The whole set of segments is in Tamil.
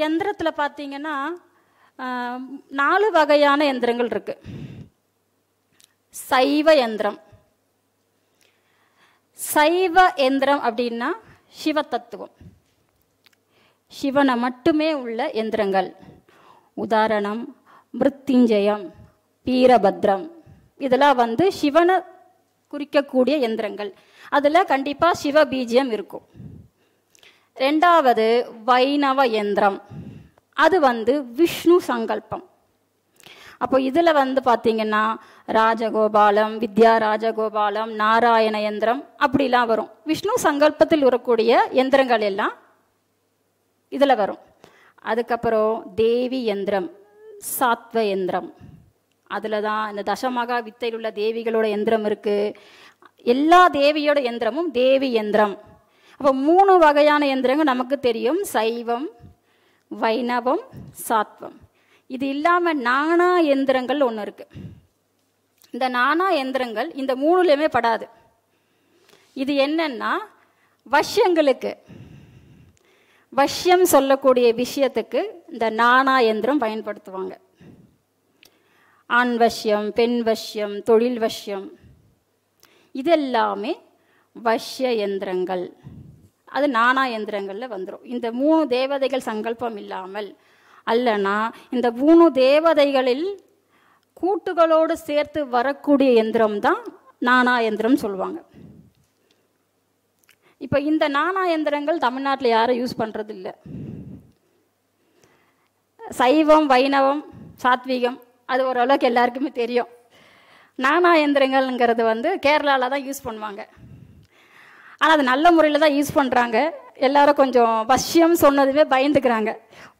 யந்திரத்தில் பார்த்தீங்கன்னா 4 வகையான யந்திரங்கள் இருக்கு. சைவ யந்திரம். சைவ யந்திரம் அப்படின்னா சிவ தத்துவம், சிவனை மட்டுமே உள்ள யந்திரங்கள். உதாரணம் மிருத்யுஞ்சயம், வீரபத்ரம், இதெல்லாம் வந்து சிவனை குறிக்கக்கூடிய யந்திரங்கள். அதில் கண்டிப்பாக சிவ பீஜியம் இருக்கும். 2வது வைணவ யந்திரம், அது வந்து விஷ்ணு சங்கல்பம். அப்போ இதில் வந்து பார்த்தீங்கன்னா ராஜகோபாலம், வித்யா ராஜகோபாலம், நாராயண யந்திரம் அப்படிலாம் வரும். விஷ்ணு சங்கல்பத்தில் வரக்கூடிய யந்திரங்கள் எல்லாம் இதில் வரும். அதுக்கப்புறம் தேவி யந்திரம், சாத்வ யந்திரம், அதில் தான் இந்த தசமகா வித்தையில் உள்ள தேவிகளோட யந்திரம் இருக்குது. எல்லா தேவியோட யந்திரமும் தேவி யந்திரம். அப்போ 3 வகையான யந்திரங்கள் நமக்கு தெரியும், சைவம், வைணவம், சாத்வம். இது இல்லாமல் நானா யந்திரங்கள் ஒன்று இருக்குது. இந்த நானா யந்திரங்கள் இந்த 3லையுமே படாது. இது என்னன்னா வஷ்யங்களுக்கு, வஷ்யம் சொல்லக்கூடிய விஷயத்துக்கு இந்த நானா யந்திரம் பயன்படுத்துவாங்க. ஆண் வஷ்யம், பெண் வஷ்யம், தொழில் வஷ்யம், இதெல்லாமே வஷ்ய யந்திரங்கள். அது நானா யந்திரங்களில் வந்துடும். இந்த 3 தேவதைகள் சங்கல்பம் இல்லாமல் அல்லனா இந்த 3 தேவதைகளில் கூட்டுகளோடு சேர்த்து வரக்கூடிய யந்திரம் தான் நானா யந்திரம் சொல்லுவாங்க. இப்போ இந்த நானா யந்திரங்கள் தமிழ்நாட்டில் யாரும் யூஸ் பண்ணுறது இல்லை. சைவம், வைணவம், சாத்வீகம் அது ஓரளவுக்கு எல்லாருக்குமே தெரியும். நானா யந்திரங்கள்ங்கிறது வந்து கேரளாவில் தான் யூஸ் பண்ணுவாங்க. ஆனால் அது நல்ல முறையில் தான் யூஸ் பண்ணுறாங்க. எல்லாரும் கொஞ்சம் வஷ்யம் சொன்னதுமே பயந்துக்கிறாங்க.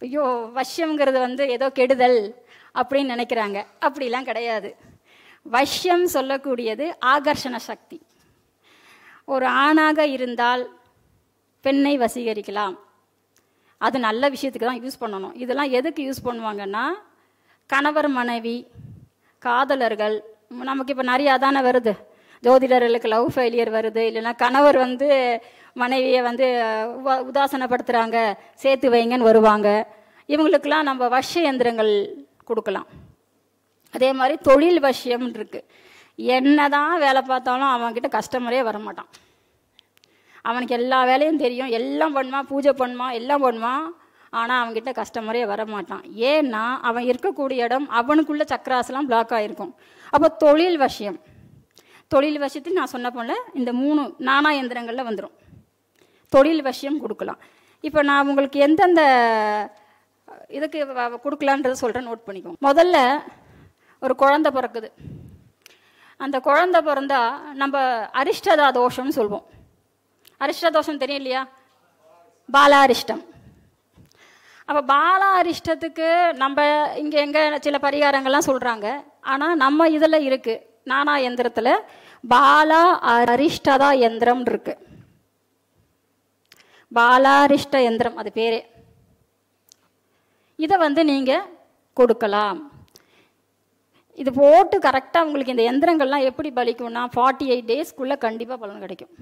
ஐயோ, வஷ்யம்ங்கிறது வந்து ஏதோ கெடுதல் அப்படின்னு நினைக்கிறாங்க. அப்படிலாம் கிடையாது. வஷ்யம் சொல்லக்கூடியது ஆகர்ஷண சக்தி. ஒரு ஆணாக இருந்தால் பெண்ணை வசீகரிக்கலாம். அது நல்ல விஷயத்துக்கு தான் யூஸ் பண்ணணும். இதெல்லாம் எதுக்கு யூஸ் பண்ணுவாங்கன்னா, கணவர் மனைவி, காதலர்கள், நமக்கு இப்போ நிறைய அதானே வருது. ஜோதிடர்களுக்கு லவ் ஃபெயிலியர் வருது, இல்லைன்னா கணவர் வந்து மனைவியை வந்து உதாசனப்படுத்துகிறாங்க, சேர்த்து வைங்கன்னு வருவாங்க. இவங்களுக்கெல்லாம் நம்ம வஷ்ய யந்திரங்கள் கொடுக்கலாம். அதே மாதிரி தொழில் வஷ்யம் இருக்குது. என்னதான் வேலை பார்த்தாலும் அவன்கிட்ட கஸ்டமரே வரமாட்டான். அவனுக்கு எல்லா வேலையும் தெரியும், எல்லாம் பண்ணுவான், பூஜை பண்ணுவான், எல்லாம் பண்ணுவான். ஆனால் அவன்கிட்ட கஸ்டமரே வரமாட்டான். ஏன்னா அவன் இருக்கக்கூடிய இடம், அவனுக்குள்ள சக்கராசெல்லாம் பிளாக் ஆகிருக்கும். அப்போ தொழில் வஷ்யம், தொழில் வஷ்யத்தில் நான் சொன்ன போல இந்த 3 நானா யந்திரங்களில் வந்துடும். தொழில் வஷ்யம் கொடுக்கலாம். இப்போ நான் உங்களுக்கு எந்தெந்த இதுக்கு கொடுக்கலான்றதை சொல்கிறேன், நோட் பண்ணிக்கோங்க. முதல்ல ஒரு குழந்தை பிறக்குது. அந்த குழந்தை பிறந்தா நம்ம அரிஷ்டதா தோஷம்னு சொல்வோம். அரிஷ்ட தோஷம் தெரியும் இல்லையா? பாலாரிஷ்டம். அப்போ பாலாரிஷ்டத்துக்கு நம்ம இங்கே எங்கே சில பரிகாரங்கள்லாம் சொல்கிறாங்க. ஆனால் நம்ம இதில் இருக்குது, நானா யந்திரத்தில் பாலா அரிஷ்டதா யந்திரம் இருக்கு. பாலாரிஷ்ட யந்திரம் அது பேரே. இதை வந்து நீங்கள் கொடுக்கலாம். இது போட்டு கரெக்டாக உங்களுக்கு இந்த யந்திரங்கள்லாம் எப்படி பலிக்கும்னா 48 டேஸ்க்குள்ளே கண்டிப்பாக பலன் கிடைக்கும்.